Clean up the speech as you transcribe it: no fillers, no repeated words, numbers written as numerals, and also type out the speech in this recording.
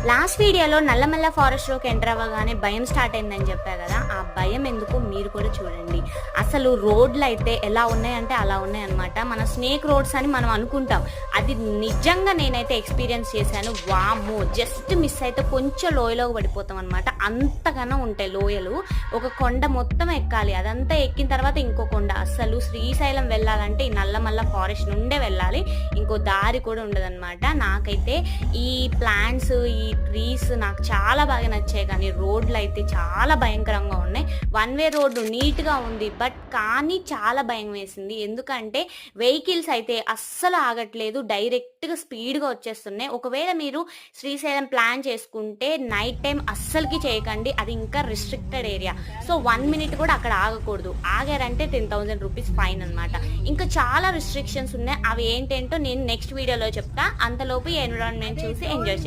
Last వీడియోలో Nallamala ఫారెస్ట్లోకి enter అవ్వగానే భయం స్టార్ట్ అయిందని చెప్పా కదా, ఆ భయం ఎందుకు మీరు కూడా చూడండి. అసలు రోడ్లు అయితే ఎలా ఉన్నాయంటే అలా ఉన్నాయన్నమాట. మన స్నేక్ రోడ్స్ అని మనం అనుకుంటాం, అది నిజంగా నేనైతే ఎక్స్పీరియన్స్ చేశాను. వామ్మో, జస్ట్ మిస్ అయితే కొంచెం లోయలోకి పడిపోతాం అనమాట. అంతగానో ఉంటాయి లోయలు. ఒక కొండ మొత్తం ఎక్కాలి, అదంతా ఎక్కిన తర్వాత ఇంకో కొండ. అసలు శ్రీశైలం వెళ్ళాలంటే ఈ నల్లమల్ల ఫారెస్ట్ నుండే వెళ్ళాలి, ఇంకో దారి కూడా ఉండదన్నమాట. నాకైతే ఈ ప్లాంట్స్, ఈ ట్రీస్ నాకు చాలా బాగా నచ్చాయి, కానీ రోడ్లు అయితే చాలా భయంకరంగా ఉన్నాయి. వన్ వే రోడ్డు నీట్గా ఉంది, బట్ కానీ చాలా భయం వేసింది. ఎందుకంటే వెహికల్స్ అయితే అస్సలు ఆగట్లేదు, డైరెక్ట్గా స్పీడ్గా వచ్చేస్తున్నాయి. ఒకవేళ మీరు శ్రీశైలం ప్లాన్ చేసుకుంటే నైట్ టైం అస్సలకి చేయకండి, అది ఇంకా రిస్ట్రిక్టెడ్ ఏరియా. సో 1 minute కూడా అక్కడ ఆగకూడదు. ఆగారంటే 10,000 రూపీస్ ఫైన్ అనమాట. ఇంకా చాలా రిస్ట్రిక్షన్స్ ఉన్నాయి, అవి ఏంటంటో నేను నెక్స్ట్ వీడియోలో చెప్తా. అంతలోపు ఈ ఎన్విరాన్మెంట్ చూసి ఎంజాయ్ చేయండి.